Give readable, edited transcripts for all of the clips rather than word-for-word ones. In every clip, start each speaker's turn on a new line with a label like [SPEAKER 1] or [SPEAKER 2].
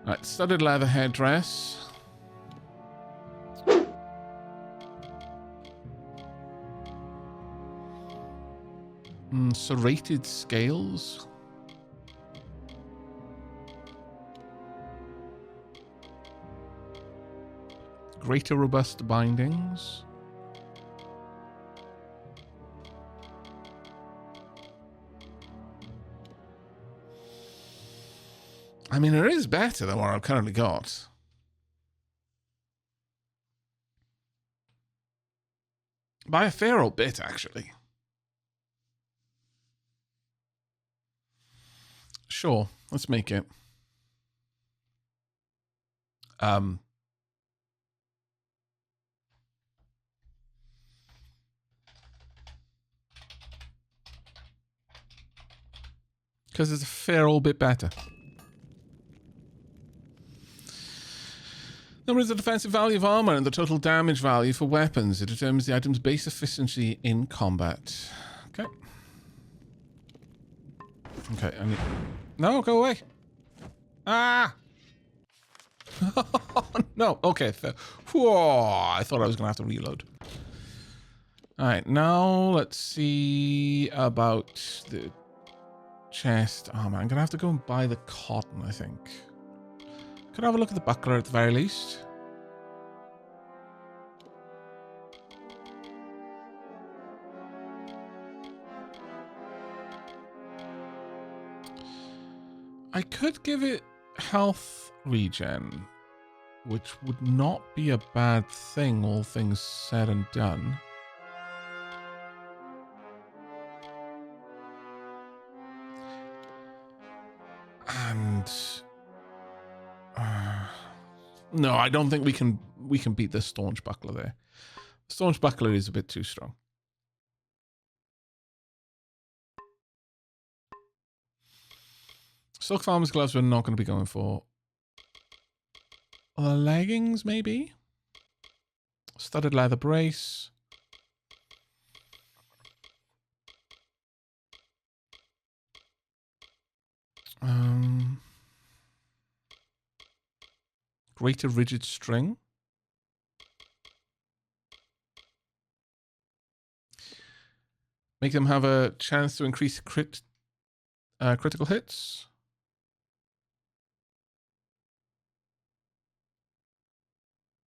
[SPEAKER 1] Right, studded leather headdress. Serrated scales. Greater robust bindings. I mean, it is better than what I've currently got. By a fair old bit, actually. Sure, let's make it. Because it's a fair old bit better. Number is the defensive value of armor and the total damage value for weapons. It determines the item's base efficiency in combat. Okay. Okay, I need... No, go away. Ah! No, okay. Whoa, I thought I was going to have to reload. Alright, now let's see about the chest. Oh man, I'm going to have to go and buy the cotton, I think. Could I have a look at the buckler at the very least? I could give it health regen, which would not be a bad thing, all things said and done. And no, I don't think we can beat the staunch buckler there. The staunch buckler is a bit too strong. Silk farmer's gloves we're not going to be going for. Leggings, maybe? Studded leather brace. Greater rigid string. Make them have a chance to increase critical hits.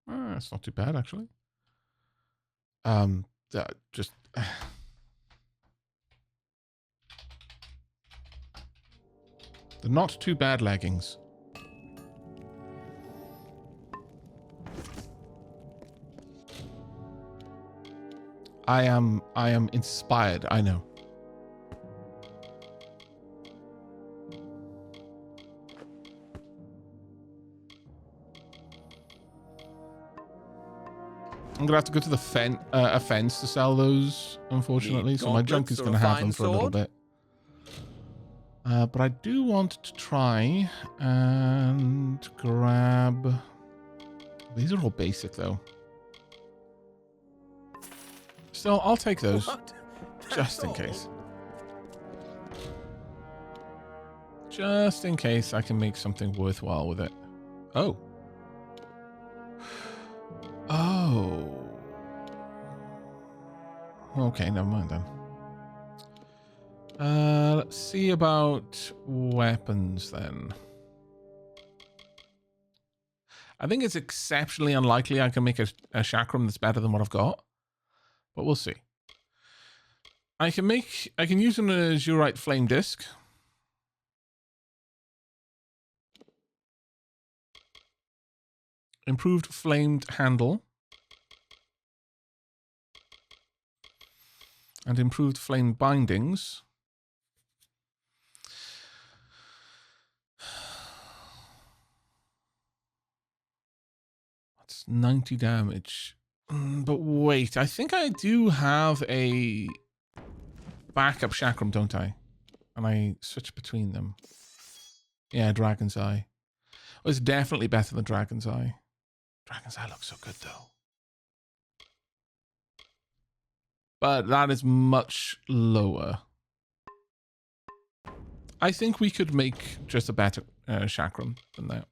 [SPEAKER 1] That's not too bad, actually. Just... They're not too bad leggings. I am inspired, I know. I'm gonna have to go to the a fence to sell those, unfortunately. So my junk is gonna have them for a little bit. But I do want to try and grab... These are all basic, though. Still, I'll take those. Just in case. Just in case I can make something worthwhile with it. Oh. Oh. Okay, never mind then. Let's see about weapons then. I think it's exceptionally unlikely I can make a chakram that's better than what I've got. But we'll see. I can use an azurite flame disc. Improved flamed handle. And improved flame bindings. That's 90 damage. But wait, I think I do have a backup chakram, don't I? And I switch between them. Yeah, Dragon's Eye. Oh, it's definitely better than Dragon's Eye. Dragon's Eye looks so good, though. But that is much lower. I think we could make just a better chakram than that.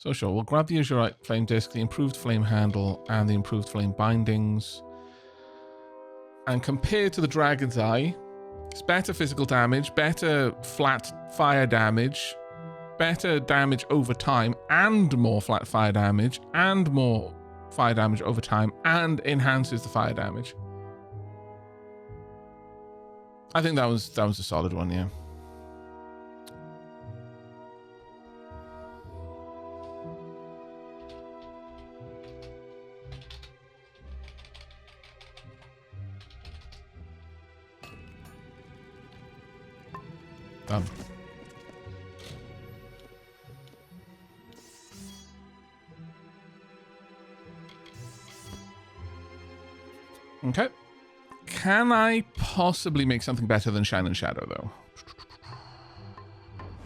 [SPEAKER 1] So sure, we'll grab the azurite flame disc, the improved flame handle, and the improved flame bindings. And compared to the dragon's eye, it's better physical damage, better flat fire damage, better damage over time, and more flat fire damage, and more fire damage over time, and enhances the fire damage. I think that was a solid one, yeah. Done. Okay. Can I possibly make something better than Shine and Shadow, though?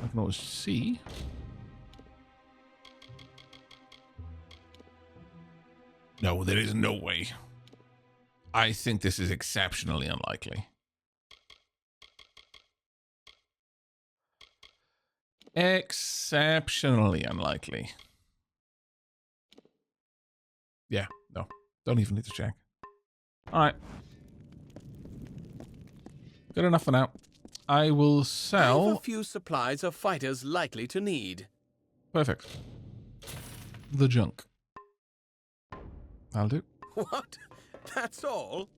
[SPEAKER 1] I can always see. No, there is no way. I think this is exceptionally unlikely. Exceptionally unlikely. Yeah, no. Don't even need to check. Alright. Good enough for now. I will sell...
[SPEAKER 2] I have a few supplies of fighters likely to need.
[SPEAKER 1] Perfect. The junk. That'll do.
[SPEAKER 2] What? That's all?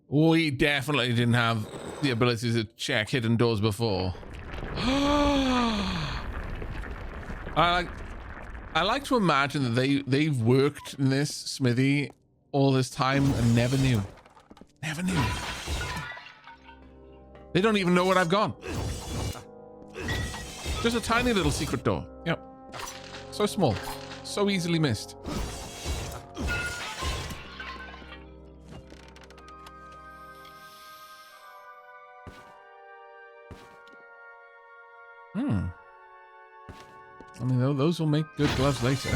[SPEAKER 1] We definitely didn't have the ability to check hidden doors before. I like to imagine that they've worked in this smithy all this time and never knew. Never knew. They don't even know where I've gone. Just a tiny little secret door. Yep. So small. So easily missed. I mean, those will make good gloves later.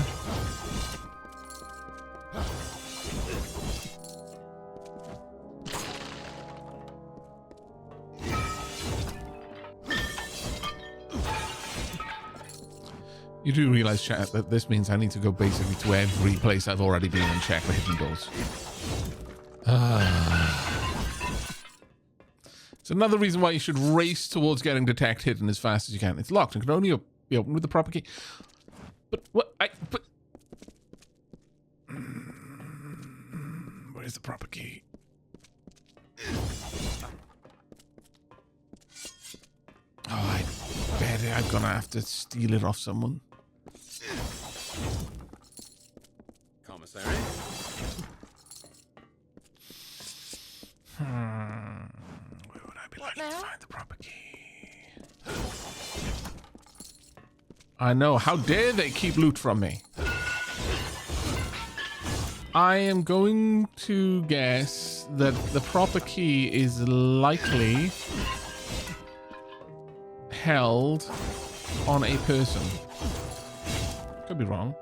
[SPEAKER 1] You do realize, chat, that this means I need to go basically to every place I've already been and check for hidden doors. It's another reason why you should race towards getting detect hidden as fast as you can. It's locked and can only be opened with the proper key. But what? Where's the proper key? Oh, I bet I'm gonna have to steal it off someone.
[SPEAKER 2] Commissary?
[SPEAKER 1] Where would I be likely to find the proper key? I know. How dare they keep loot from me? I am going to guess that the proper key is likely held on a person. Could be wrong.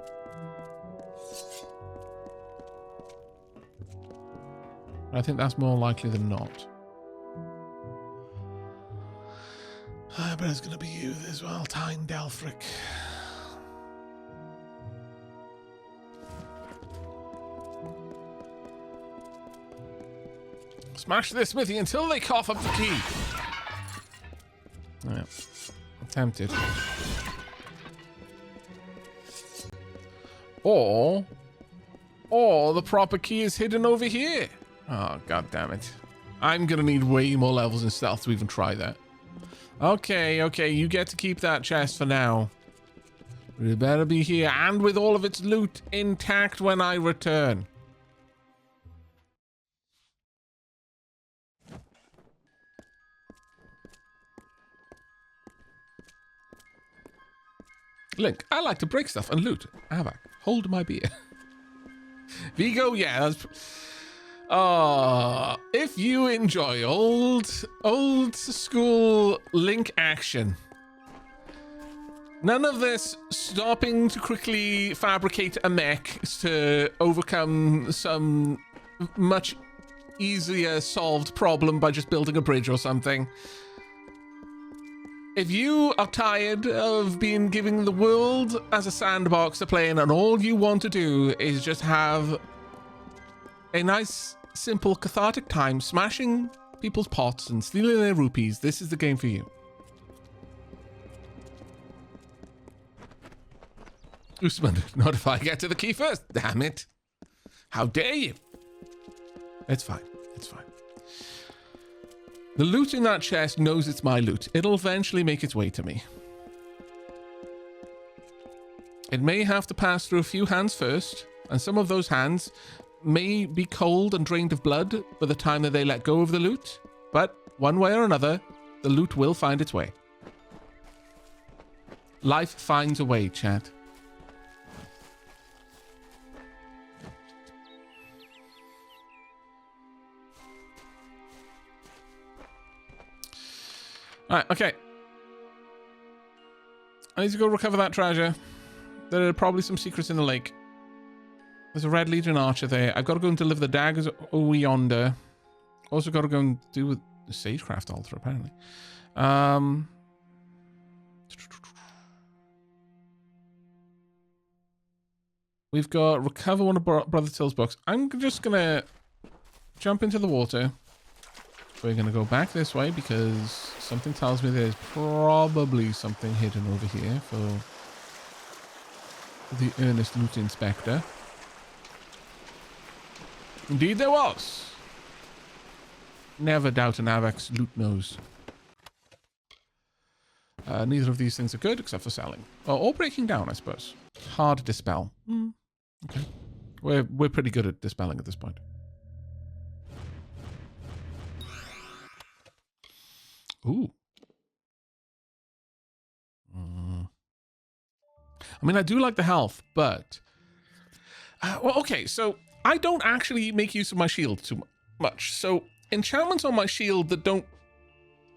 [SPEAKER 1] I think that's more likely than not. But it's going to be you as well, Tyne Delphric. Smash this smithy until they cough up the key. Yeah, attempted. Or the proper key is hidden over here. Oh, god damn it. I'm gonna need way more levels in stealth to even try that. Okay, you get to keep that chest for now. It better be here and with all of its loot intact when I return. Link, I like to break stuff and loot. Aavak, hold my beer. Vigo, yeah, that's... if you enjoy old school Link action, none of this stopping to quickly fabricate a mech to overcome some much easier solved problem by just building a bridge or something. If you are tired of being given the world as a sandbox to play in and all you want to do is just have a nice, simple, cathartic time smashing people's pots and stealing their rupees, this is the game for you. Usman, not if I get to the key first. Damn it. How dare you? It's fine. It's fine. The loot in that chest knows it's my loot. It'll eventually make its way to me. It may have to pass through a few hands first, and some of those hands may be cold and drained of blood by the time that they let go of the loot, but one way or another, the loot will find its way. Life finds a way, chat. Alright, okay. I need to go recover that treasure. There are probably some secrets in the lake. There's a Red Legion archer there. I've got to go and deliver the daggers over yonder. Also got to go and do with the Sagecraft altar, apparently. We've got recover one of Brother Till's books. I'm just going to jump into the water. We're going to go back this way because something tells me there's probably something hidden over here for the earnest loot inspector. Indeed there was. Never doubt an Aavak's loot nose. Neither of these things are good except for selling. Or breaking down, I suppose. Hard to dispel. Okay. We're pretty good at dispelling at this point. Ooh. I mean, I do like the health, but... well, okay, so I don't actually make use of my shield too much. So enchantments on my shield that don't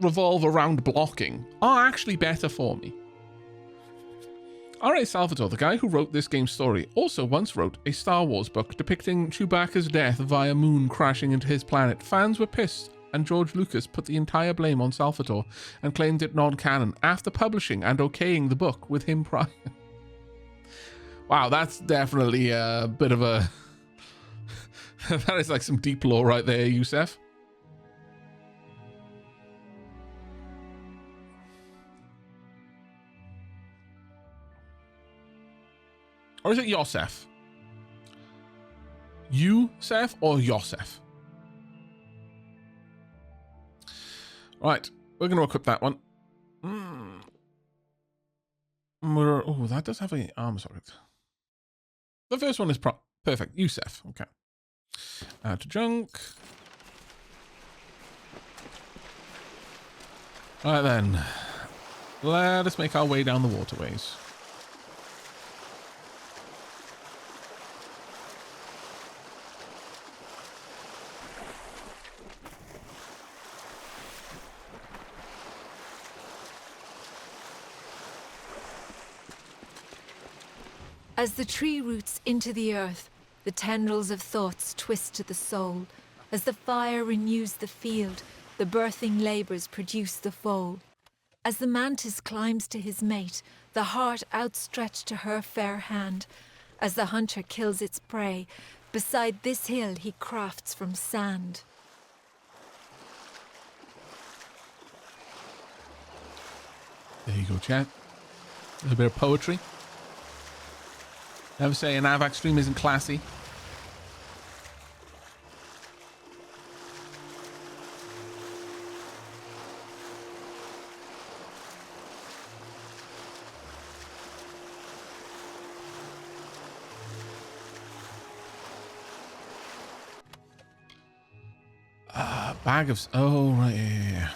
[SPEAKER 1] revolve around blocking are actually better for me. R.A. Salvatore, the guy who wrote this game's story, also once wrote a Star Wars book depicting Chewbacca's death via moon crashing into his planet. Fans were pissed, and George Lucas put the entire blame on Salvatore and claimed it non-canon after publishing and okaying the book with him prior. Wow, that's definitely a bit of a... that is like some deep lore right there, Yusef. Or is it Yosef? Yusef or Yosef? Right, we're going to equip that one. Oh, that does have a armor socket. The first one is perfect. Yusef. Okay. Add to junk. All right then. Let us make our way down the waterways.
[SPEAKER 3] As the tree roots into the earth, the tendrils of thoughts twist to the soul. As the fire renews the field, the birthing labours produce the foal. As the mantis climbs to his mate, the heart outstretched to her fair hand. As the hunter kills its prey, beside this hill he crafts from sand.
[SPEAKER 1] There you go, chat. A little bit of poetry. Never say an Aavak stream isn't classy. Bag of... Oh, right, yeah.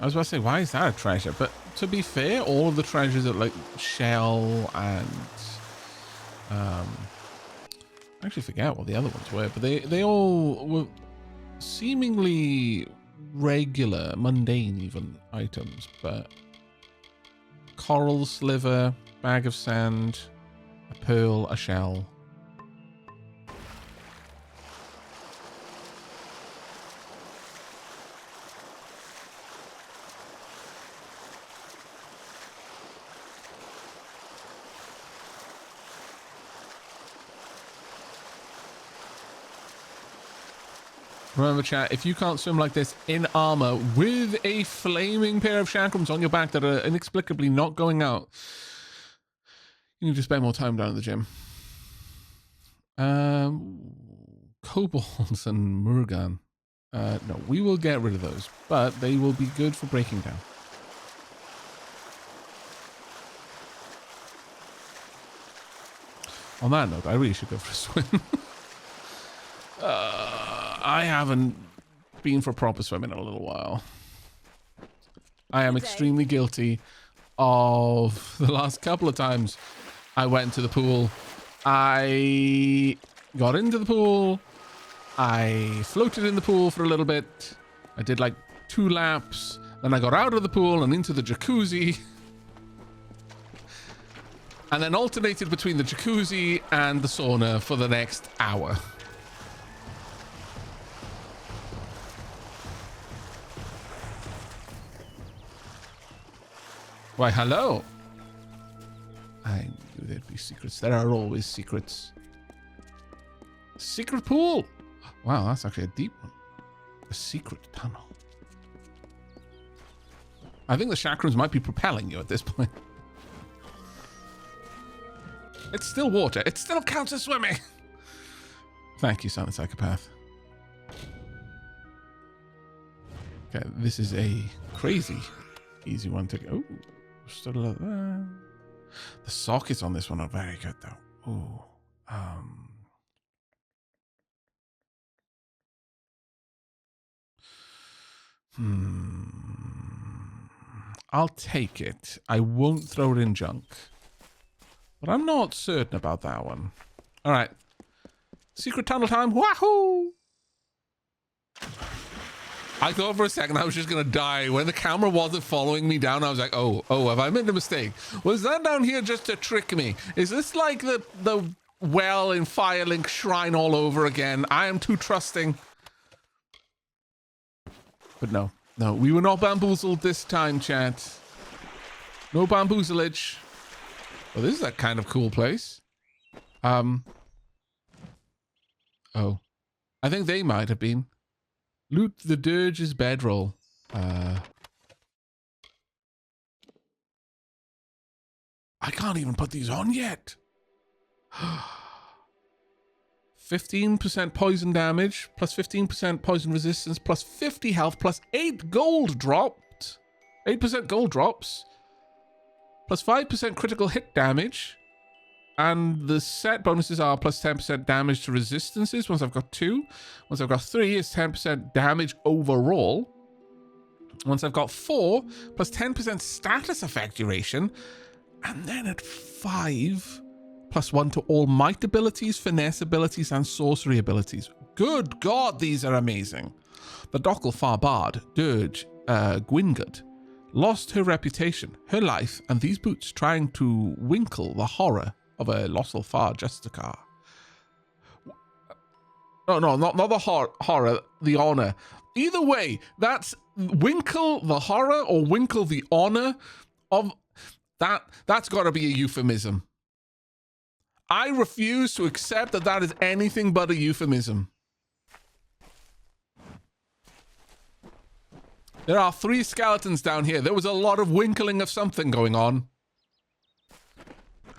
[SPEAKER 1] I was about to say, why is that a treasure? But to be fair, all of the treasures are like shell and... I actually forget what the other ones were, but they all were seemingly regular, mundane even items, but coral sliver, bag of sand, a pearl, a shell. Remember, chat, if you can't swim like this in armor with a flaming pair of chakrams on your back that are inexplicably not going out, you need to spend more time down at the gym. Kobolds and Murgan. No, we will get rid of those, but they will be good for breaking down. On that note, I really should go for a swim. I haven't been for proper swimming in a little while. I am extremely guilty of the last couple of times I went to the pool. I got into the pool. I floated in the pool for a little bit. I did like 2 laps. Then I got out of the pool and into the jacuzzi. And then alternated between the jacuzzi and the sauna for the next hour. Why, hello. I knew there'd be secrets. There are always secrets. Secret pool. Wow, that's actually a deep one. A secret tunnel. I think the chakrams might be propelling you at this point. It's still water. It still counts as swimming. Thank you, Silent Psychopath. Okay, this is a crazy easy one to go. Still the sockets on this one are very good though. Ooh. I'll take it. I won't throw it in junk. But I'm not certain about that one. All right. Secret tunnel time. Wahoo! I thought for a second I was just going to die. When the camera wasn't following me down, I was like, oh, have I made a mistake? Was that down here just to trick me? Is this like the well in Firelink Shrine all over again? I am too trusting. But no, we were not bamboozled this time, chat. No bamboozlage. Well, this is a kind of cool place. Oh. I think they might have been. Loot the Dirge's bedroll. I can't even put these on yet. 15% poison damage, plus 15% poison resistance, plus 50 health, plus 8 gold dropped. 8% gold drops. Plus 5% critical hit damage. And the set bonuses are plus 10% damage to resistances once I've got 2. Once I've got 3, it's 10% damage overall. Once I've got 4, plus 10% status effect duration. And then at 5, plus 1 to all might abilities, finesse abilities, and sorcery abilities. Good God, these are amazing. The Docklefar Bard, Dirge, Gwingard, lost her reputation, her life, and these boots trying to winkle the horror of a Losselfar Justicar. No, not the horror, the honor. Either way, that's winkle the horror or winkle the honor of that. That's got to be a euphemism. I refuse to accept that that is anything but a euphemism. There are 3 skeletons down here. There was a lot of winkling of something going on.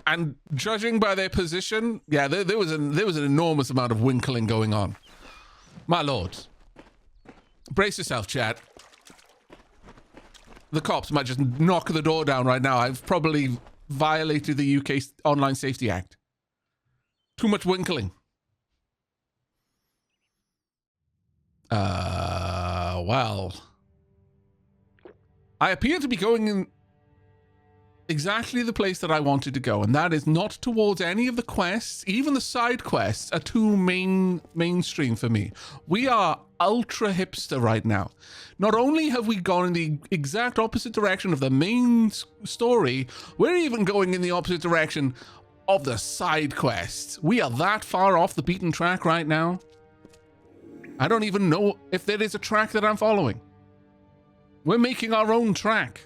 [SPEAKER 1] And judging by their position, yeah, there was an enormous amount of winkling going on. My lord. Brace yourself, chat. The cops might just knock the door down right now. I've probably violated the UK Online Safety Act. Too much winkling. Well. I appear to be going in exactly the place that I wanted to go, and that is not towards any of the quests. Even the side quests are too mainstream for me. We are ultra hipster right now. Not only have we gone in the exact opposite direction of the main story, we're even going in the opposite direction of the side quests. We are that far off the beaten track right now. I don't even know if there is a track that I'm following. We're making our own track.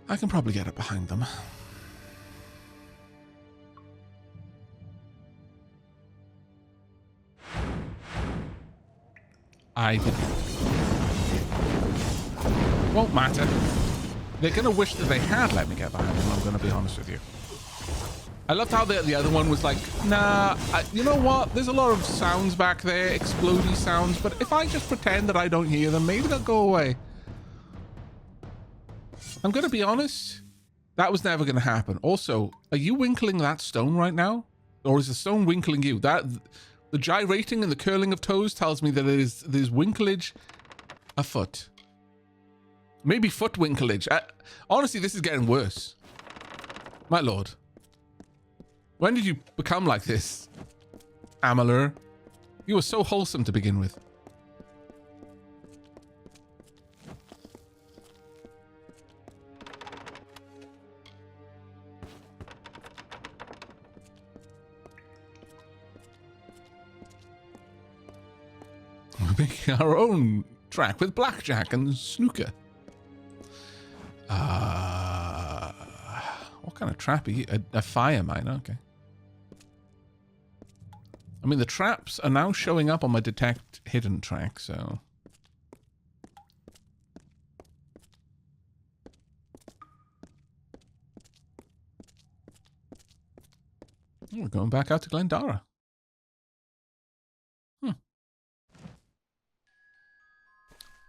[SPEAKER 1] I can probably get it behind them. I didn't. Won't matter. They're going to wish that they had let me get behind them, I'm going to be honest with you. I loved how the other one was like, nah, you know what? There's a lot of sounds back there, explodey sounds, but if I just pretend that I don't hear them, maybe they'll go away. I'm going to be honest, that was never going to happen. Also, are you winkling that stone right now? Or is the stone winkling you? The gyrating and the curling of toes tells me that there's winklage afoot. Maybe foot winklage. Honestly, this is getting worse. My lord. When did you become like this, Amalur? You were so wholesome to begin with. We're making our own track with blackjack and snooker. What kind of trap are you? A fire mine, okay. I mean, the traps are now showing up on my detect hidden track, so... Oh, we're going back out to Glendara.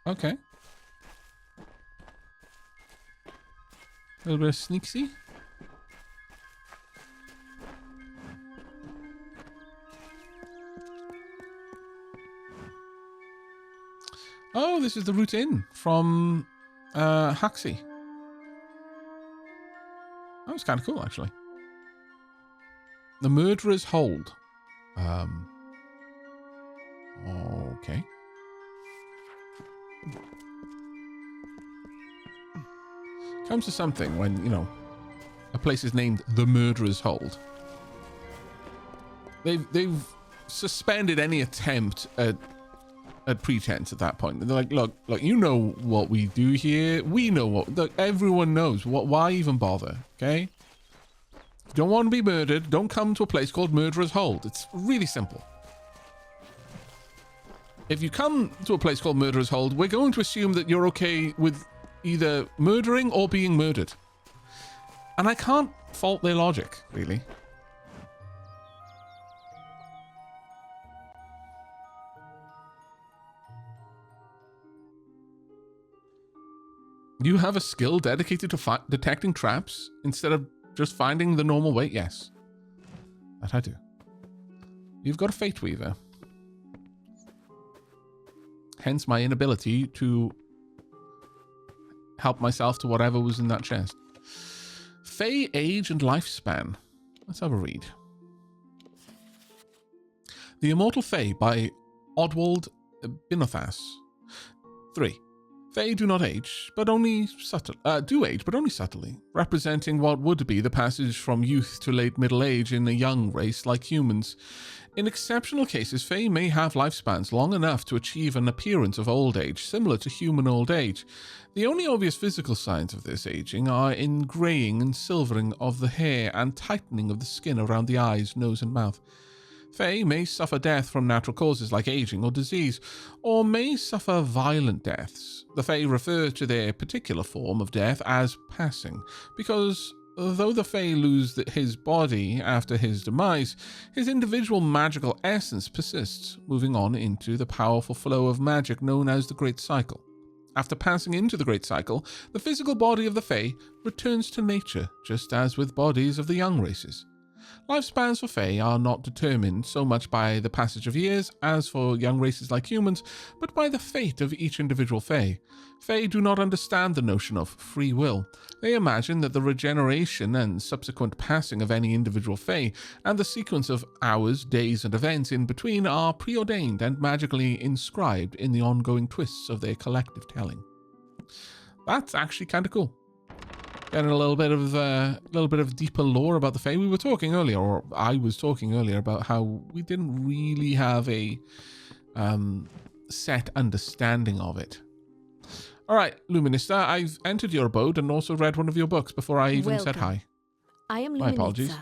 [SPEAKER 1] Okay. A little bit of sneaksy. Oh, this is the route in from Haxie. That was kind of cool, actually. The Murderer's Hold. Okay. Comes to something when, you know, a place is named the Murderer's Hold. They've suspended any attempt at pretense at that point. They're like, look, you know what we do here. We know what. Look, everyone knows. Why even bother? Okay. If you don't want to be murdered, don't come to a place called Murderer's Hold. It's really simple. If you come to a place called Murderer's Hold, we're going to assume that you're okay with either murdering or being murdered. And I can't fault their logic, really. You have a skill dedicated to detecting traps instead of just finding the normal way? Yes. That I do. You've got a Fate Weaver. Hence my inability to help myself to whatever was in that chest. Fey Age and Lifespan. Let's have a read. The Immortal Fey by Odwald Binothas. 3. Fey do not age, but only do age, but only subtly, representing what would be the passage from youth to late middle age in a young race like humans. In exceptional cases, Fey may have lifespans long enough to achieve an appearance of old age, similar to human old age. The only obvious physical signs of this aging are in greying and silvering of the hair and tightening of the skin around the eyes, nose and mouth. Fey may suffer death from natural causes like aging or disease, or may suffer violent deaths. The Fey refer to their particular form of death as passing, because though the Fey lose his body after his demise, his individual magical essence persists, moving on into the powerful flow of magic known as the Great Cycle. After passing into the Great Cycle, the physical body of the Fey returns to nature, just as with bodies of the young races. Lifespans for Fey are not determined so much by the passage of years as for young races like humans, but by the fate of each individual Fey. Fey do not understand the notion of free will. They imagine that the regeneration and subsequent passing of any individual Fey, and the sequence of hours, days, and events in between are preordained and magically inscribed in the ongoing twists of their collective telling. That's actually kind of cool. Getting a little bit of deeper lore about the Fae. We were talking earlier, or I was talking earlier, about how we didn't really have a set understanding of it. All right, Luminista, I've entered your abode and also read one of your books before I even said hi.
[SPEAKER 4] I am Luminitza.
[SPEAKER 1] My apologies.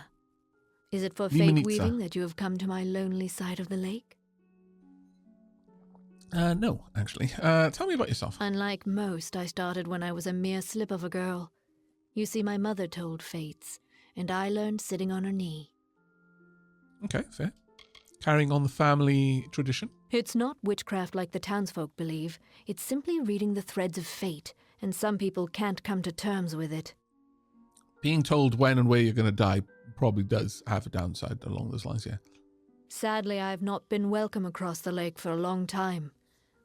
[SPEAKER 4] Is it for fate weaving that you have come to my lonely side of the lake?
[SPEAKER 1] No, actually. Tell me about yourself.
[SPEAKER 4] Unlike most, I started when I was a mere slip of a girl. You see, my mother told fates, and I learned sitting on her knee.
[SPEAKER 1] Okay, fair. Carrying on the family tradition.
[SPEAKER 4] It's not witchcraft like the townsfolk believe. It's simply reading the threads of fate, and some people can't come to terms with it.
[SPEAKER 1] Being told when and where you're going to die probably does have a downside along those lines, yeah.
[SPEAKER 4] Sadly, I've not been welcome across the lake for a long time.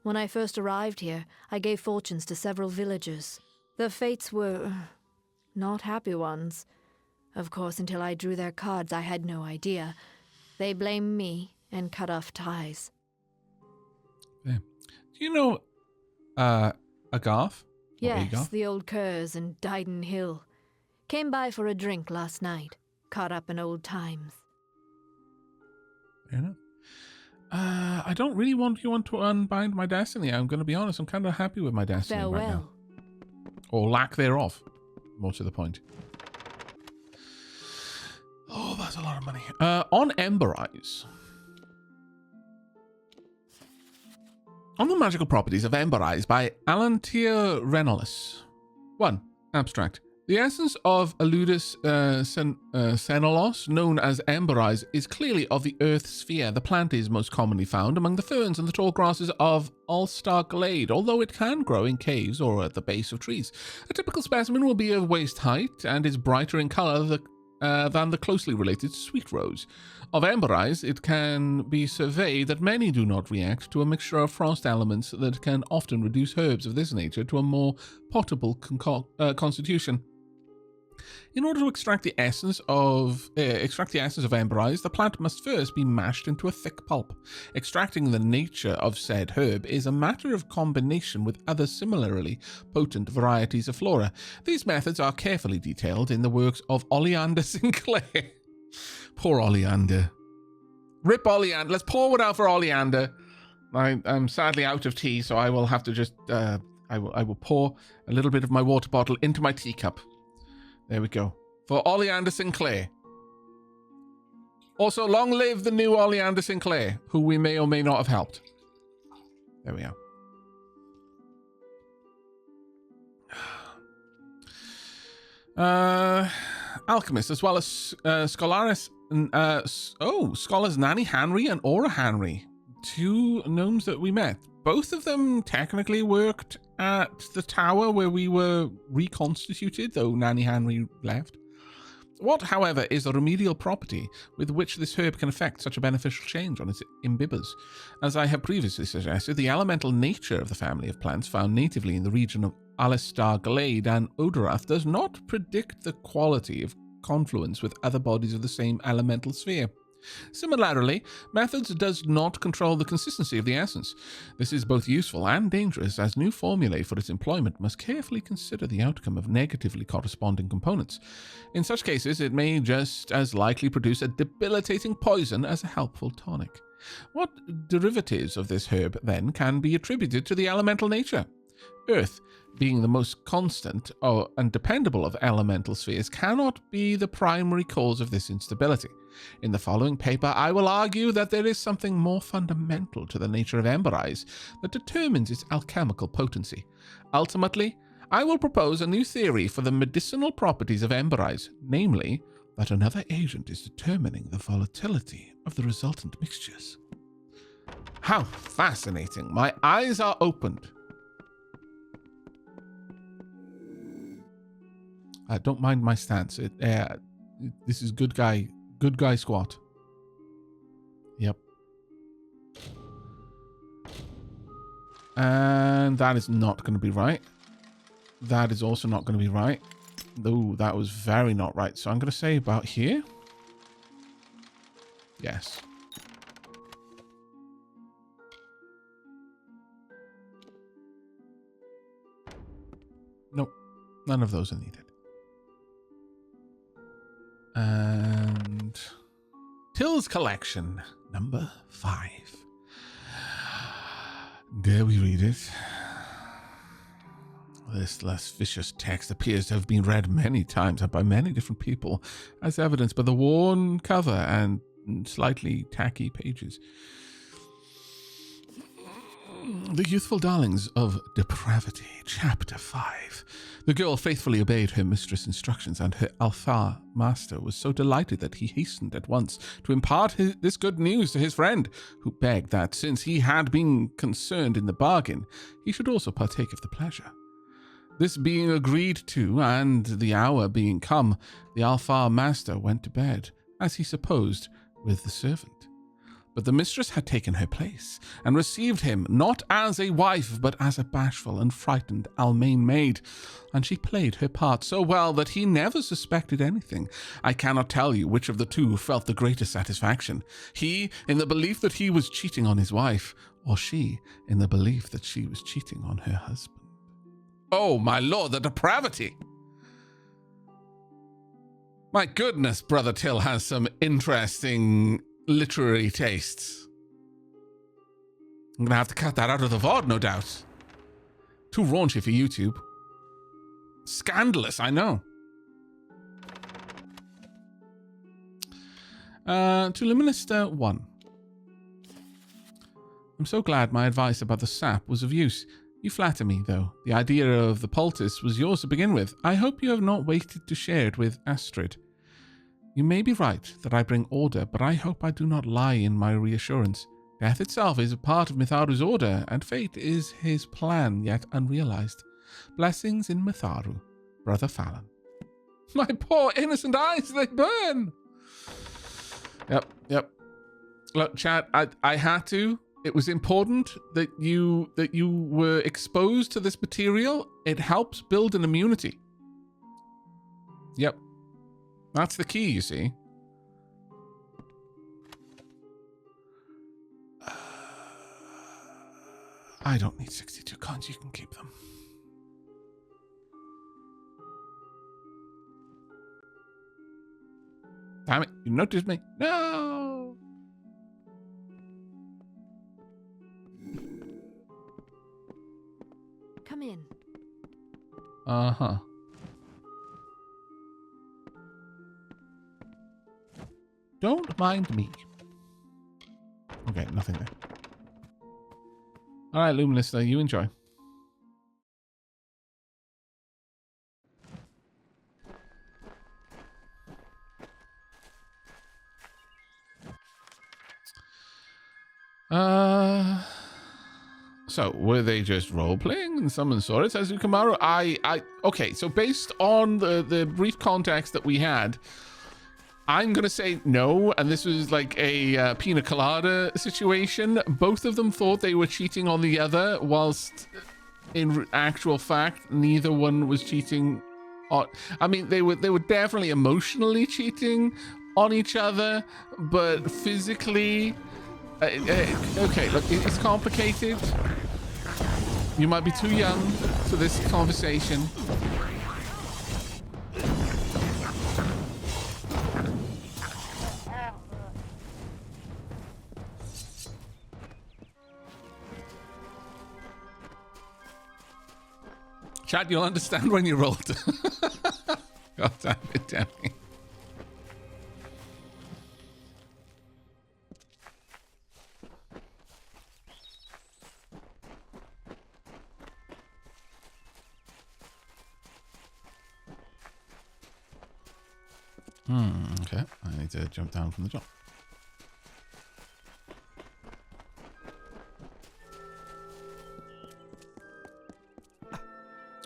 [SPEAKER 4] When I first arrived here, I gave fortunes to several villagers. The fates were not happy ones. Of course, until I drew their cards, I had no idea. They blamed me and cut off ties.
[SPEAKER 1] Yeah. Do you know Agarth?
[SPEAKER 4] Yes, the old Curs and Dyden Hill. Came by for a drink last night. Caught up in old times.
[SPEAKER 1] Fair enough. I don't really want to unbind my destiny. I'm going to be honest. I'm kind of happy with my destiny right now.
[SPEAKER 4] Farewell.
[SPEAKER 1] Or lack thereof. More to the point. Oh, that's a lot of money. On Ember Eyes. On the magical properties of Ember Eyes by Alantir Renolis. 1. Abstract. The essence of Aludus Senelos, known as Ember Eyes, is clearly of the earth sphere. The plant is most commonly found among the ferns and the tall grasses of Ulster Glade, although it can grow in caves or at the base of trees. A typical specimen will be of waist height and is brighter in colour than the closely related sweet rose. Of Ember Eyes, it can be surveyed that many do not react to a mixture of frost elements that can often reduce herbs of this nature to a more potable constitution. In order to extract the essence of Ember Eyes, the plant must first be mashed into a thick pulp. Extracting the nature of said herb is a matter of combination with other similarly potent varieties of flora. These methods are carefully detailed in the works of Oleander Sinclair. Poor Oleander. Rip Oleander. Let's pour one out for Oleander. I'm sadly out of tea, so I will have to just I will pour a little bit of my water bottle into my teacup. There we go. For Oleander Sinclair. Also, long live the new Oleander Sinclair, who we may or may not have helped. There we are. Alchemist, as well as Scholars Nanny Henry and Aura Henry. 2 gnomes that we met. Both of them technically worked at the tower where we were reconstituted, though Nanny Henry left. What, however, is the remedial property with which this herb can effect such a beneficial change on its imbibers? As I have previously suggested, the elemental nature of the family of plants found natively in the region of Alistar Glade and Odorath does not predict the quality of confluence with other bodies of the same elemental sphere. Similarly, methods does not control the consistency of the essence. This is both useful and dangerous, as new formulae for its employment must carefully consider the outcome of negatively corresponding components. In such cases, it may just as likely produce a debilitating poison as a helpful tonic. What derivatives of this herb, then, can be attributed to the elemental nature? Earth, being the most constant and dependable of elemental spheres, cannot be the primary cause of this instability. In the following paper, I will argue that there is something more fundamental to the nature of Ember Eyes that determines its alchemical potency. Ultimately, I will propose a new theory for the medicinal properties of Ember Eyes, namely, that another agent is determining the volatility of the resultant mixtures. How fascinating! My eyes are opened. Don't mind my stance. This is good guy squat. Yep. And that is not going to be right. That is also not going to be right. Ooh, that was very not right. So I'm going to say about here. Yes. Nope. None of those are needed. And Till's collection, number 5. Dare we read it? This lascivious text appears to have been read many times and by many different people, as evidenced by the worn cover and slightly tacky pages. The Youthful Darlings of Depravity, Chapter 5. The girl faithfully obeyed her mistress' instructions, and her Alpha master was so delighted that he hastened at once to impart this good news to his friend, who begged that, since he had been concerned in the bargain, he should also partake of the pleasure. This being agreed to, and the hour being come, the Alpha master went to bed, as he supposed, with the servant. But the mistress had taken her place, and received him not as a wife, but as a bashful and frightened Almain maid, and she played her part so well that he never suspected anything. I cannot tell you which of the two felt the greatest satisfaction, he in the belief that he was cheating on his wife, or she in the belief that she was cheating on her husband. Oh, my lord, the depravity! My goodness, Brother Till has some interesting literary tastes. I'm gonna have to cut that out of the VOD, no doubt. Too raunchy for YouTube. Scandalous, I know. To Luminister 1. I'm so glad my advice about the sap was of use. You flatter me, though. The idea of the poultice was yours to begin with. I hope you have not waited to share it with Astrid. You may be right that I bring order, but I hope I do not lie in my reassurance. Death itself is a part of Mitharu's order, and fate is his plan yet unrealized. Blessings in Mitharu, Brother Fallon. My poor innocent eyes, they burn! Yep. Look, chat, I had to. It was important that you were exposed to this material. It helps build an immunity. Yep. That's the key, you see. I don't need 62 coins. You can keep them. Damn it. You noticed me. No!
[SPEAKER 4] Come in.
[SPEAKER 1] Uh-huh. Don't mind me. Okay, nothing there. All right, Luminous, you enjoy. So were they just role-playing and someone saw it as Ukamaru? Okay, so based on the brief context that we had, I'm going to say no, and this was like a pina colada situation. Both of them thought they were cheating on the other, whilst in actual fact, neither one was cheating on... I mean, they were definitely emotionally cheating on each other, but physically... okay, look, it's complicated. You might be too young for this conversation. Chat, you'll understand when you rolled. God damn it, Danny. Okay, I need to jump down from the top.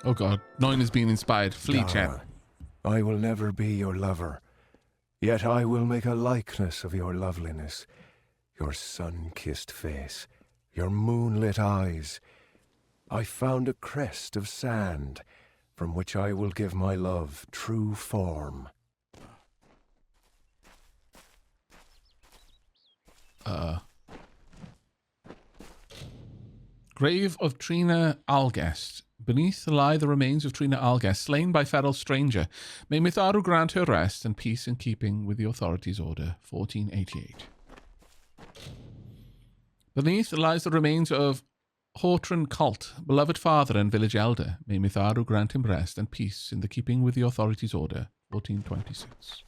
[SPEAKER 1] Oh god, Noin is being inspired. Flee, chat.
[SPEAKER 5] I will never be your lover, yet I will make a likeness of your loveliness, your sun-kissed face, your moonlit eyes. I found a crest of sand, from which I will give my love true form.
[SPEAKER 1] Grave of Trina Algest. Beneath lie the remains of Trina Algest, slain by feral stranger. May Mitharu grant her rest and peace in keeping with the authorities' order. 1488. Beneath lies the remains of Hortran Cult, beloved father and village elder. May Mitharu grant him rest and peace in the keeping with the authorities' order. 1426.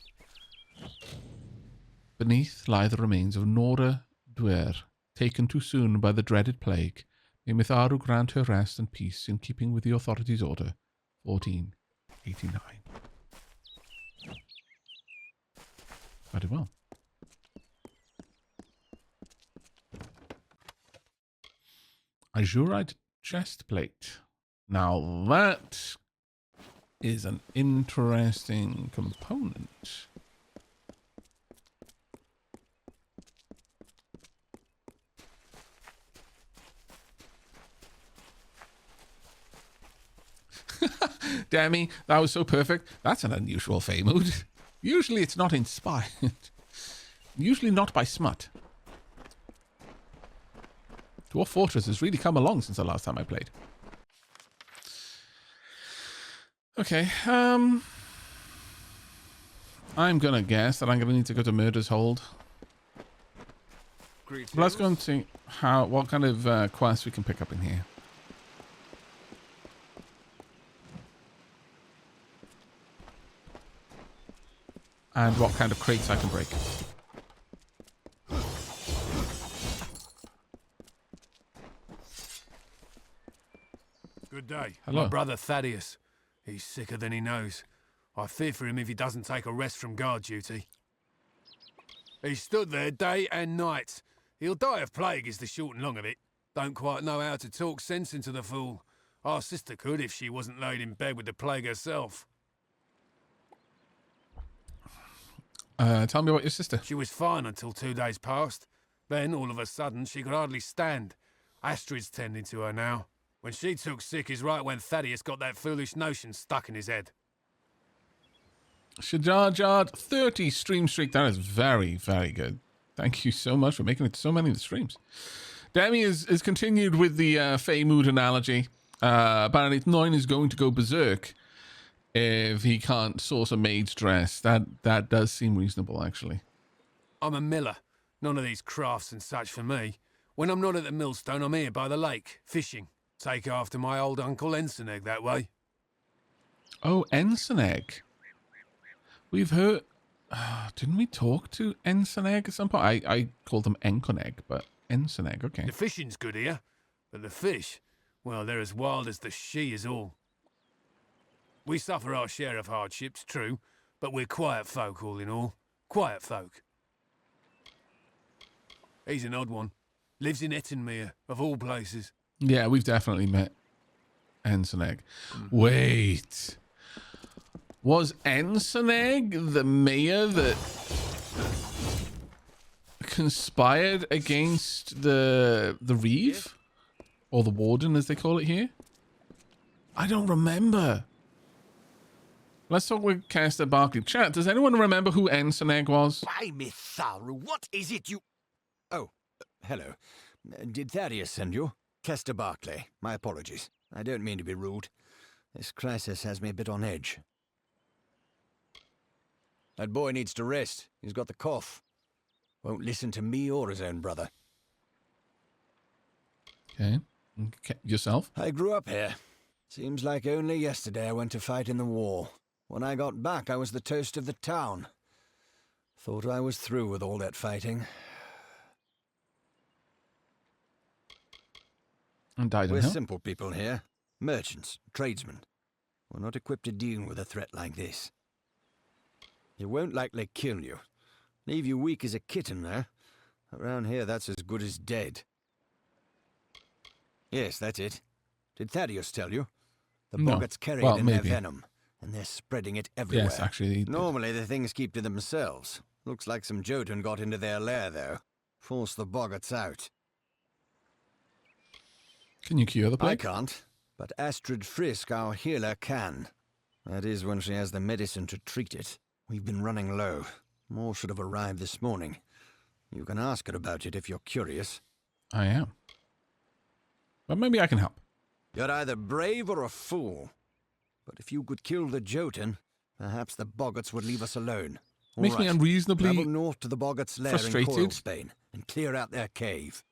[SPEAKER 1] Beneath lie the remains of Nora Duer, taken too soon by the dreaded plague. May Mitharu grant her rest and peace in keeping with the authorities' order. 1489. Very well. Azurite chest plate. Now that is an interesting component. Demi, that was so perfect. That's an unusual Fey mood. Usually it's not inspired. Usually not by smut. Dwarf Fortress has really come along since the last time I played. Okay, I'm gonna guess that I'm gonna need to go to Murder's Hold. But let's go and see what kind of quests we can pick up in here. And what kind of crates I can break.
[SPEAKER 6] Good day.
[SPEAKER 1] Hello.
[SPEAKER 6] My brother Thaddeus. He's sicker than he knows. I fear for him if he doesn't take a rest from guard duty. He stood there day and night. He'll die of plague is the short and long of it. Don't quite know how to talk sense into the fool. Our sister could if she wasn't laid in bed with the plague herself.
[SPEAKER 1] Tell me about your sister.
[SPEAKER 6] She was fine until 2 days passed. Then, all of a sudden, she could hardly stand. Astrid's tending to her now. When she took sick is right when Thaddeus got that foolish notion stuck in his head.
[SPEAKER 1] Shajar 30 stream streak. That is very, very good. Thank you so much for making it to so many of the streams. Demi is continued with the Fey mood analogy. Apparently 9 is going to go berserk if he can't source a maid's dress. That does seem reasonable, actually.
[SPEAKER 6] I'm a miller. None of these crafts and such for me. When I'm not at the millstone, I'm here by the lake, fishing. Take after my old uncle Ensenegg that way.
[SPEAKER 1] Oh, Ensenegg. We've heard... didn't we talk to Ensenegg at some point? I called him Enconegg, but Ensenegg, okay.
[SPEAKER 6] The fishing's good here, but the fish, well, they're as wild as the she is all. We suffer our share of hardships, true, but we're quiet folk all in all. Quiet folk. He's an odd one. Lives in Ettenmere, of all places.
[SPEAKER 1] Yeah, we've definitely met Ensenegg. Wait. Was Ensenegg the mayor that conspired against the Reeve? Or the Warden, as they call it here? I don't remember. Let's talk with Caster Barkley. Chat, does anyone remember who Ensenegg was?
[SPEAKER 7] Why, Mitharu, what is it you... Oh, hello. Did Thaddeus send you? Kester Barclay. My apologies. I don't mean to be rude. This crisis has me a bit on edge. That boy needs to rest. He's got the cough. Won't listen to me or his own brother.
[SPEAKER 1] Okay. Yourself?
[SPEAKER 7] I grew up here. Seems like only yesterday I went to fight in the war. When I got back, I was the toast of the town. Thought I was through with all that fighting.
[SPEAKER 1] And died in
[SPEAKER 7] We're
[SPEAKER 1] hell?
[SPEAKER 7] simple people here. Merchants, tradesmen. We're not equipped to deal with a threat like this. It won't likely kill you. Leave you weak as a kitten there. Around here, that's as good as dead. Yes, that's it. Did Thaddeus tell you? The
[SPEAKER 1] No.
[SPEAKER 7] boggarts carry
[SPEAKER 1] Well,
[SPEAKER 7] it in
[SPEAKER 1] maybe.
[SPEAKER 7] their venom, and they're spreading it everywhere.
[SPEAKER 1] Yes, actually. he did.
[SPEAKER 7] Normally, the things keep to themselves. Looks like some Jotun got into their lair, though. Forced the boggarts out.
[SPEAKER 1] Can you cure the
[SPEAKER 7] I
[SPEAKER 1] plague?
[SPEAKER 7] can't, but Astrid Frisk, our healer, can. That is when she has the medicine to treat it. We've been running low. More should have arrived this morning. You can ask her about it if you're curious.
[SPEAKER 1] I am. But maybe I can help.
[SPEAKER 7] You're either brave or a fool. But if you could kill the Jotun, perhaps the boggarts would leave us alone. All
[SPEAKER 1] Makes me
[SPEAKER 7] right.
[SPEAKER 1] unreasonably
[SPEAKER 7] Travel north to the boggarts' lair in
[SPEAKER 1] frustrated.
[SPEAKER 7] Coilsbane and clear out their cave.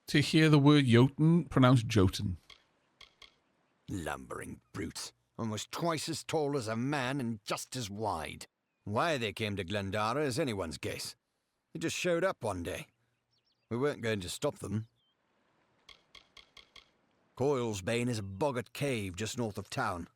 [SPEAKER 1] to hear the word Jotun pronounced Jotun.
[SPEAKER 7] Lumbering brutes. Almost twice as tall as a man and just as wide. Why they came to Glendara is anyone's guess. They just showed up one day. We weren't going to stop them. Coilsbane is a boggart cave just north of town.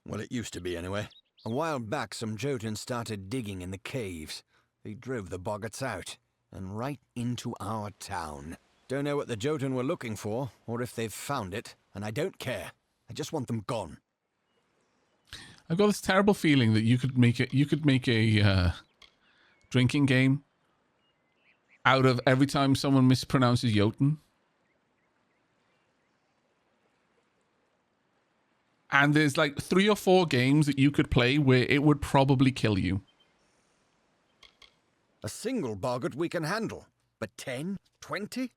[SPEAKER 7] Well, it used to be anyway. A while back, some Jotuns started digging in the caves. They drove the boggarts out, and right into our town. Don't know what the Jotun were looking for, or if they've found it, and I don't care. I just want them gone.
[SPEAKER 1] I've got this terrible feeling that you could make a drinking game out of every time someone mispronounces Jotun. And there's like 3 or 4 games that you could play where it would probably kill you.
[SPEAKER 7] A single boggart we can handle, but 10, 20?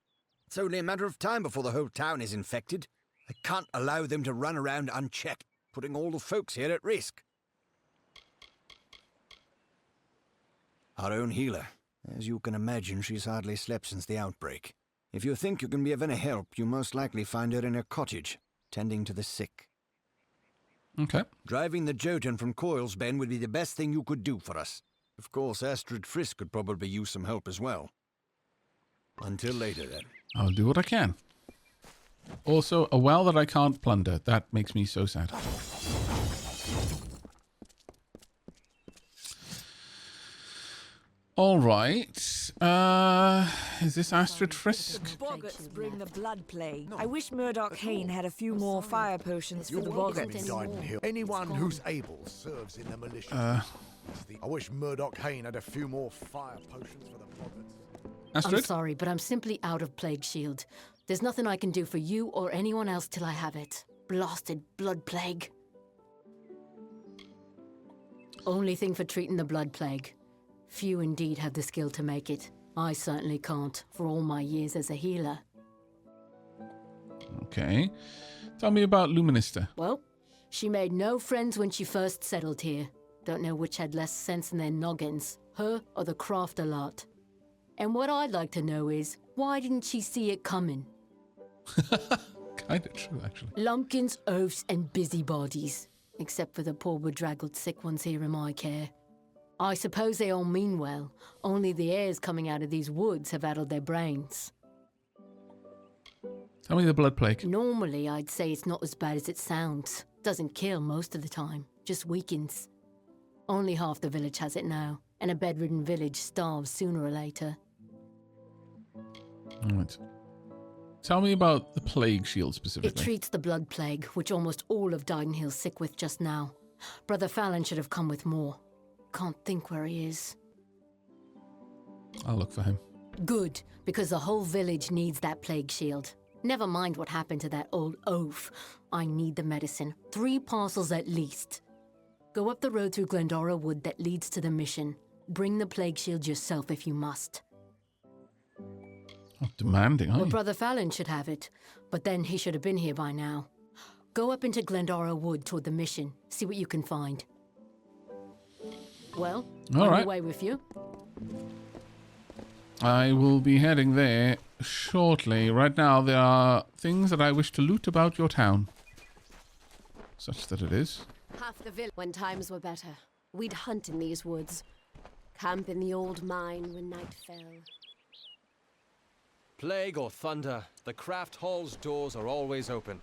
[SPEAKER 7] It's only a matter of time before the whole town is infected. I can't allow them to run around unchecked, putting all the folks here at risk. Our own healer. As you can imagine, she's hardly slept since the outbreak. If you think you can be of any help, you most likely find her in her cottage, tending to the sick.
[SPEAKER 1] Okay.
[SPEAKER 7] Driving the Jotun from Coilsbane would be the best thing you could do for us. Of course, Astrid Frisk could probably use some help as well. Until later, then.
[SPEAKER 1] I'll do what I can. Also, a well that I can't plunder. That makes me so sad. All right. Is this Astrid Frisk?
[SPEAKER 8] Boggarts bring the blood plague. I wish Murdoch Hayne had a few more fire potions for the boggarts.
[SPEAKER 9] Anyone who's able serves in the militia. I wish Murdoch Hayne had a few more fire potions for the boggarts.
[SPEAKER 1] Astrid?
[SPEAKER 10] I'm sorry, but I'm simply out of Plague Shield. There's nothing I can do for you or anyone else till I have it. Blasted blood plague. Only thing for treating the blood plague. Few indeed have the skill to make it. I certainly can't, for all my years as a healer.
[SPEAKER 1] Okay. Tell me about Luminista.
[SPEAKER 10] Well, she made no friends when she first settled here. Don't know which had less sense in their noggins, her or the crafter lot. And what I'd like to know is, why didn't she see it coming?
[SPEAKER 1] Kind of true, actually.
[SPEAKER 10] Lumpkins, oafs, and busybodies. Except for the poor bedraggled sick ones here in my care. I suppose they all mean well, only the airs coming out of these woods have addled their brains.
[SPEAKER 1] Tell me the blood plague.
[SPEAKER 10] Normally, I'd say it's not as bad as it sounds. Doesn't kill most of the time, just weakens. Only half the village has it now, and a bedridden village starves sooner or later.
[SPEAKER 1] All right. Tell me about the plague shield specifically.
[SPEAKER 10] It treats the blood plague, which almost all of Didenhill's sick with just now. Brother Fallon should have come with more. Can't think where he is.
[SPEAKER 1] I'll look for him.
[SPEAKER 10] Good, because the whole village needs that plague shield. Never mind what happened to that old oaf. I need the medicine. 3 parcels at least. Go up the road through Glendora Wood that leads to the mission. Bring the plague shield yourself if you must.
[SPEAKER 1] Oh, demanding, aren't
[SPEAKER 10] Well,
[SPEAKER 1] you?
[SPEAKER 10] Brother Fallon should have it, but then he should have been here by now. Go up into Glendora Wood toward the mission. See what you can find. Well,
[SPEAKER 1] All
[SPEAKER 10] on
[SPEAKER 1] right.
[SPEAKER 10] your way with you.
[SPEAKER 1] I will be heading there shortly. Right now, there are things that I wish to loot about your town. Such that it is.
[SPEAKER 11] Half the village when times were better. We'd hunt in these woods. Camp in the old mine when night fell.
[SPEAKER 12] Plague or thunder, the craft hall's doors are always open.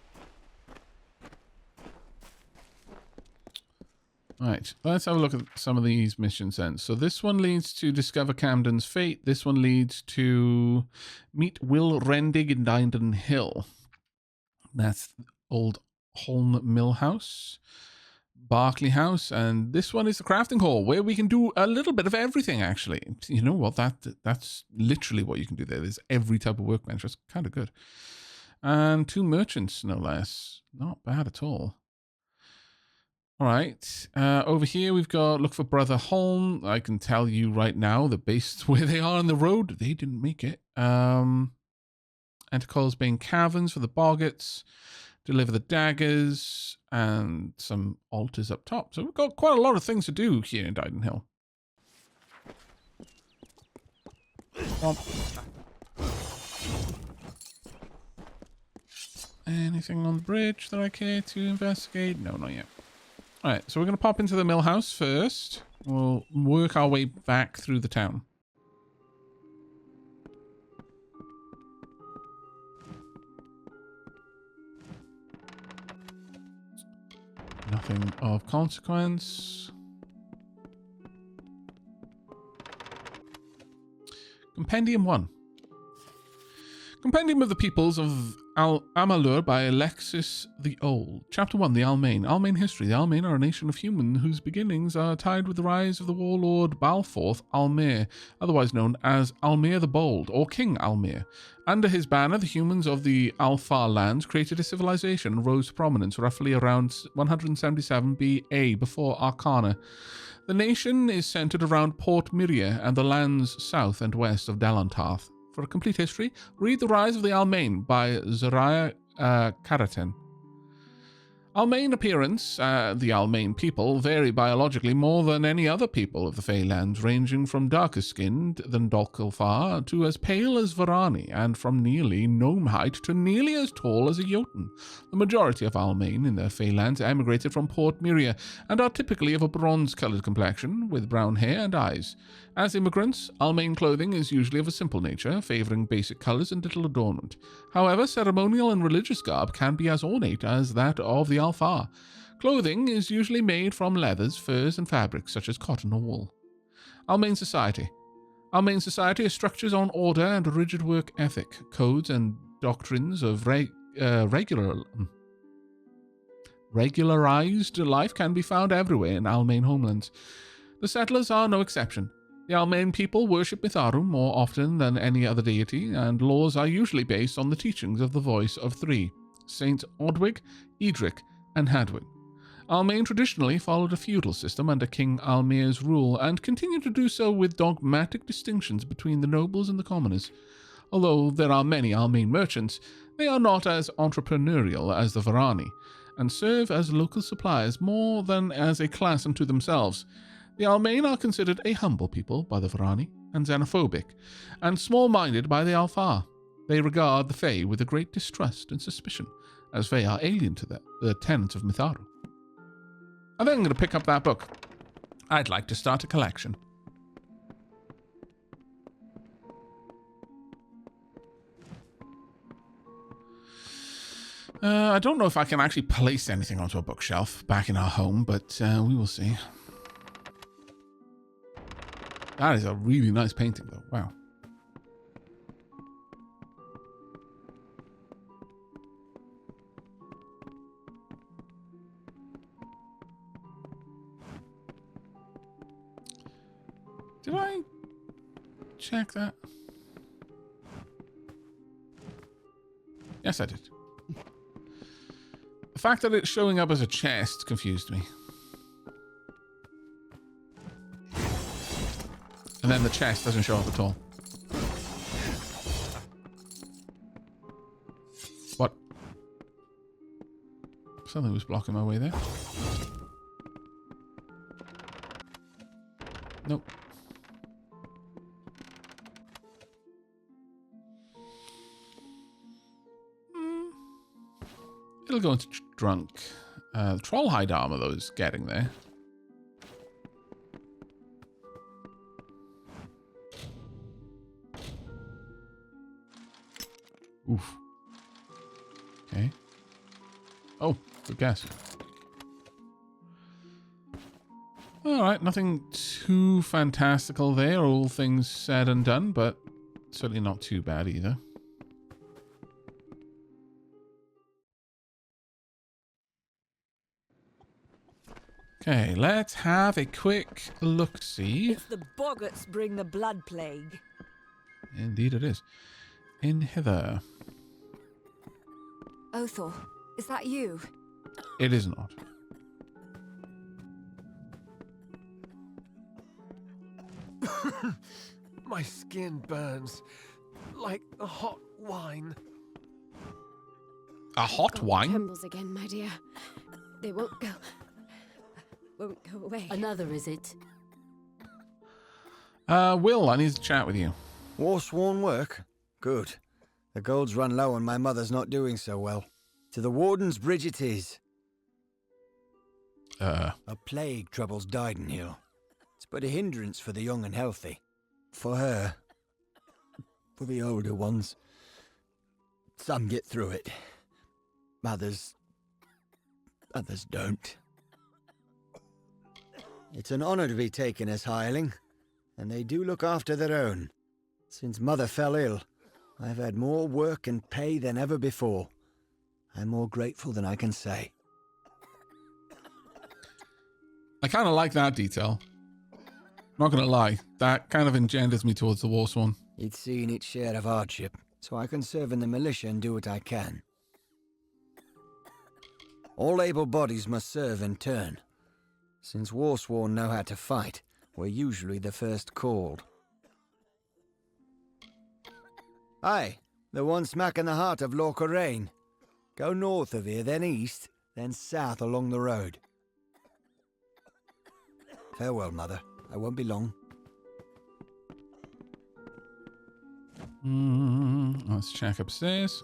[SPEAKER 1] Right, let's have a look at some of these missions then. So this one leads to discover Camden's fate. This one leads to meet Will Rendig in Dinden Hill. That's old Holm Mill House, Barclay House, and this one is the crafting hall, where we can do a little bit of everything, actually. You know what? That's literally what you can do there. There's every type of workbench. That's kind of good. And 2 merchants, no less. Not bad at all. All right, over here we've got look for Brother Holm. I can tell you right now, the based where they are on the road, they didn't make it. Enter Coilsbane Caverns for the Boggarts. Deliver the daggers and some altars up top. So we've got quite a lot of things to do here in Didenhill. Anything on the bridge that I care to investigate? No, not yet. Alright, so we're going to pop into the mill house first. We'll work our way back through the town. Nothing of consequence. Compendium 1. Compendium of the Peoples of Amalur by Alexis the Old. Chapter 1, the Almain. Almain history. The Almain are a nation of human whose beginnings are tied with the rise of the warlord Balforth Almir, otherwise known as Almir the Bold, or King Almir. Under his banner, the humans of the Alfar lands created a civilization and rose to prominence roughly around 177 BA before Arcana. The nation is centered around Port Miria and the lands south and west of Dalantarth. For a complete history, read The Rise of the Almain by Zariah Karaten. Almain appearance, the Almain people, vary biologically more than any other people of the Feylands, ranging from darker skinned than Dolkelfar to as pale as Varani, and from nearly gnome height to nearly as tall as a Jotun. The majority of Almain in the Feylands emigrated from Port Miria and are typically of a bronze-coloured complexion with brown hair and eyes. As immigrants, Almain clothing is usually of a simple nature, favouring basic colours and little adornment. However, ceremonial and religious garb can be as ornate as that of the Alfar. Clothing is usually made from leathers, furs, and fabrics such as cotton or wool. Almain society. Almain society is structured on order and a rigid work ethic. Codes and doctrines of regularized life can be found everywhere in Almain homelands. The settlers are no exception. The Almain people worship Mitharu more often than any other deity, and laws are usually based on the teachings of the voice of three: Saint Odwig, Edric, and Hadwin. Almain traditionally followed a feudal system under King Almir's rule, and continue to do so with dogmatic distinctions between the nobles and the commoners. Although there are many Almain merchants, they are not as entrepreneurial as the Varani, and serve as local suppliers more than as a class unto themselves. The Almain are considered a humble people by the Varani, and xenophobic, and small-minded by the Alfar. They regard the Fae with a great distrust and suspicion, as they are alien to the tenets of Mitharu. I think I'm going to pick up that book. I'd like to start a collection. I don't know if I can actually place anything onto a bookshelf back in our home, but we will see. That is a really nice painting, though. Wow. Did I check that? Yes, I did. The fact that it's showing up as a chest confused me. And then the chest doesn't show up at all. What? Something was blocking my way there. Nope. It'll go into drunk. The Trollhide armor, though, is getting there. Oof. Okay. Oh, good guess. Alright, nothing too fantastical there, all things said and done, but certainly not too bad either. Okay, let's have a quick look-see.
[SPEAKER 8] It's the boggarts bring the blood plague.
[SPEAKER 1] Indeed it is. In hither.
[SPEAKER 3] Othor, is that you?
[SPEAKER 1] It is not.
[SPEAKER 6] My skin burns like a hot wine.
[SPEAKER 1] A hot wine?
[SPEAKER 11] Trembles again, my dear. They won't go away.
[SPEAKER 10] Another, is it?
[SPEAKER 1] Will, I need to chat with you.
[SPEAKER 7] War-sworn work? Good. The gold's run low and my mother's not doing so well. To the Warden's bridge it is. A plague troubles Didenhill. It's but a hindrance for the young and healthy. For her. For the older ones. Some get through it. Others don't. It's an honor to be taken as hireling, and they do look after their own. Since Mother fell ill, I've had more work and pay than ever before. I'm more grateful than I can say.
[SPEAKER 1] I kind of like that detail. Not going to lie, that kind of engenders me towards the Warsworn.
[SPEAKER 7] It's seen its share of hardship, so I can serve in the militia and do what I can. All able bodies must serve in turn. Since Warsworn know how to fight, we're usually the first called. Aye, the one smack in the heart of Lorca. Go north of here, then east, then south along the road. Farewell, Mother. I won't be long.
[SPEAKER 1] Let's check upstairs.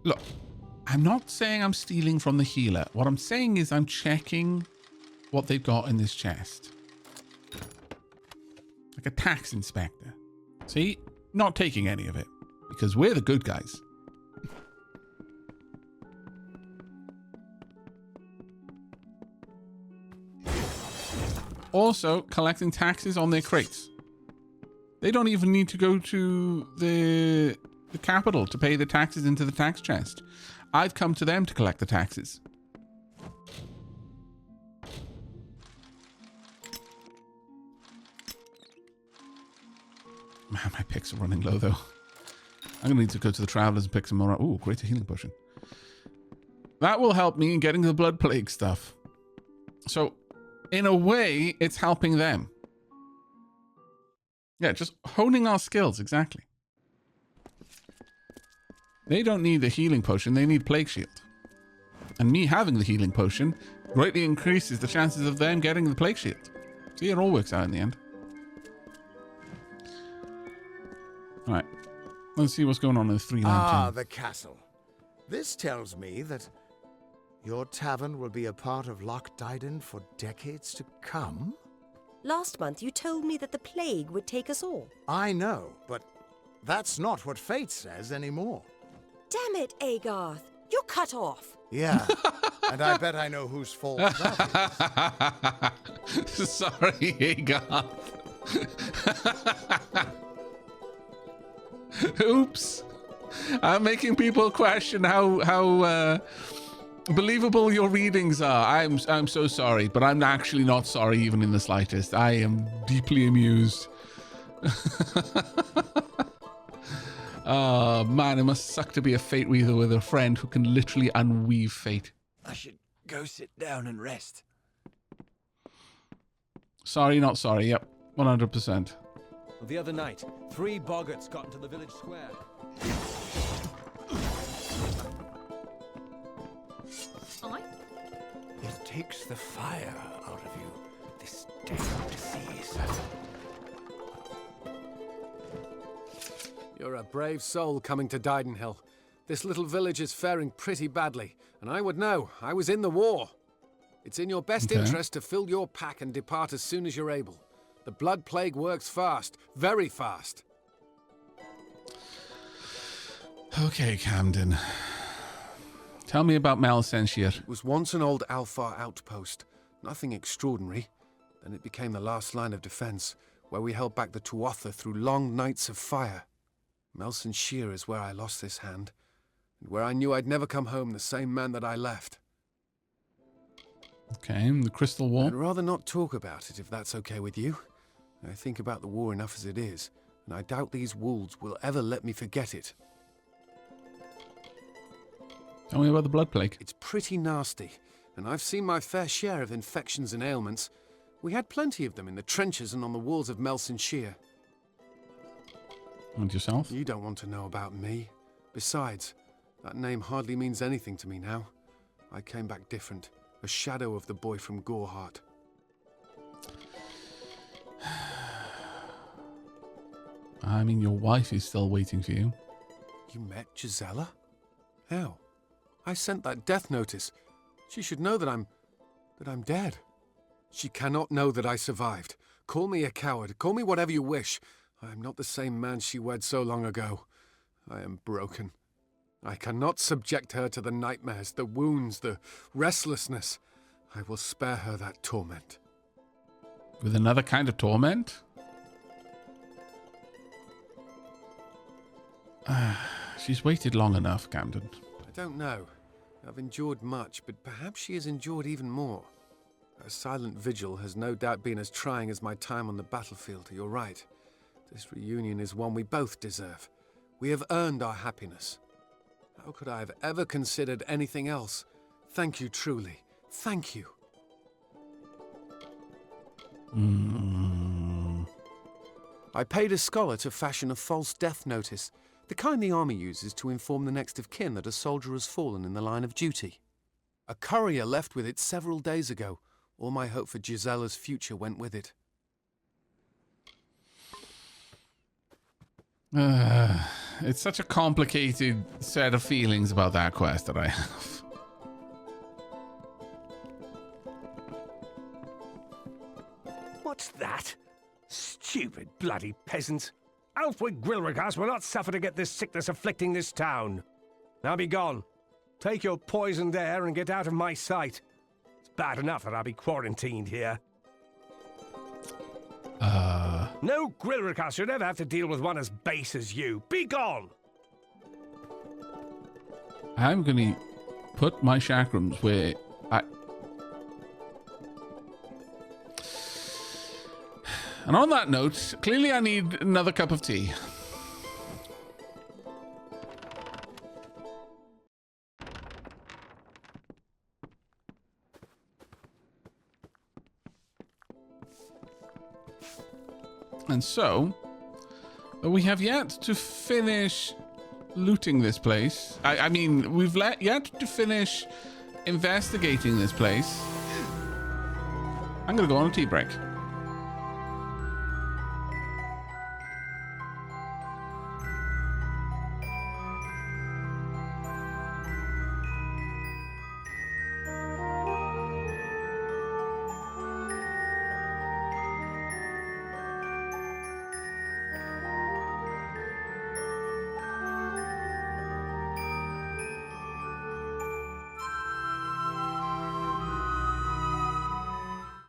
[SPEAKER 1] Look, I'm not saying I'm stealing from the healer. What I'm saying is I'm checking what they've got in this chest. Like a tax inspector. See? Not taking any of it. Because we're the good guys. Also, collecting taxes on their crates. They don't even need to go to the capital to pay the taxes into the tax chest. I've come to them to collect the taxes. Man, my picks are running low though. I'm gonna need to go to the Travelers and pick some more. Ooh, greater healing potion. That will help me in getting the blood plague stuff. So, in a way, it's helping them. Yeah, just honing our skills, exactly. They don't need the healing potion, they need Plague Shield. And me having the healing potion greatly increases the chances of them getting the Plague Shield. See, it all works out in the end. Alright, let's see what's going on in the 319.
[SPEAKER 9] Ah, the castle. This tells me that your tavern will be a part of Loch Dyden for decades to come?
[SPEAKER 13] Last month you told me that the plague would take us all.
[SPEAKER 9] I know, but that's not what fate says anymore.
[SPEAKER 13] Damn it, Agarth. You're cut off.
[SPEAKER 9] Yeah, and I bet I know whose fault that
[SPEAKER 1] is. Sorry, Agarth. Oops. I'm making people question how believable your readings are. I'm so sorry, but I'm actually not sorry even in the slightest. I am deeply amused. Oh man, it must suck to be a fate weaver with a friend who can literally unweave fate.
[SPEAKER 7] I should go sit down and rest.
[SPEAKER 1] Sorry, not sorry. Yep, 100%.
[SPEAKER 12] The other night, 3 boggarts got into the village square.
[SPEAKER 9] It takes the fire out of you, this damn disease.
[SPEAKER 6] You're a brave soul coming to Dydenhill. This little village is faring pretty badly, and I would know. I was in the war. It's in your best interest to fill your pack and depart as soon as you're able. The blood plague works fast, very fast.
[SPEAKER 1] Okay, Camden. Tell me about Malsenshire.
[SPEAKER 6] It was once an old Alfar outpost. Nothing extraordinary. Then it became the last line of defense, where we held back the Tuatha through long nights of fire. Malsenshire is where I lost this hand, and where I knew I'd never come home the same man that I left.
[SPEAKER 1] Okay, the Crystal War.
[SPEAKER 6] I'd rather not talk about it, if that's okay with you. I think about the war enough as it is, and I doubt these wolves will ever let me forget it.
[SPEAKER 1] Tell me about the blood plague.
[SPEAKER 6] It's pretty nasty, and I've seen my fair share of infections and ailments. We had plenty of them in the trenches and on the walls of Malsenshire.
[SPEAKER 1] And yourself?
[SPEAKER 6] You don't want to know about me. Besides, that name hardly means anything to me now. I came back different, a shadow of the boy from Goreheart.
[SPEAKER 1] I mean, your wife is still waiting for you.
[SPEAKER 6] You met Gisela? How? I sent that death notice. She should know that I'm dead. She cannot know that I survived. Call me a coward. Call me whatever you wish. I am not the same man she wed so long ago. I am broken. I cannot subject her to the nightmares, the wounds, the restlessness. I will spare her that torment.
[SPEAKER 1] With another kind of torment? She's waited long enough, Camden.
[SPEAKER 6] I don't know. I've endured much, but perhaps she has endured even more. Her silent vigil has no doubt been as trying as my time on the battlefield. You're right. This reunion is one we both deserve. We have earned our happiness. How could I have ever considered anything else? Thank you, truly. Thank you. I paid a scholar to fashion a false death notice, the kind the army uses to inform the next of kin that a soldier has fallen in the line of duty. A courier left with it several days ago. All my hope for Gisella's future went with it.
[SPEAKER 1] It's such a complicated set of feelings about that quest that I have.
[SPEAKER 14] What's that? Stupid bloody peasants. Alfred Gwilrigas will not suffer to get this sickness afflicting this town. Now be gone. Take your poisoned air and get out of my sight. It's bad enough that I'll be quarantined here. No Gwilrigas should ever have to deal with one as base as you. Be gone!
[SPEAKER 1] I'm gonna put my chakrams where I... And on that note, clearly I need another cup of tea. And so, we have yet to finish looting this place. I mean, we've yet to finish investigating this place. I'm gonna go on a tea break.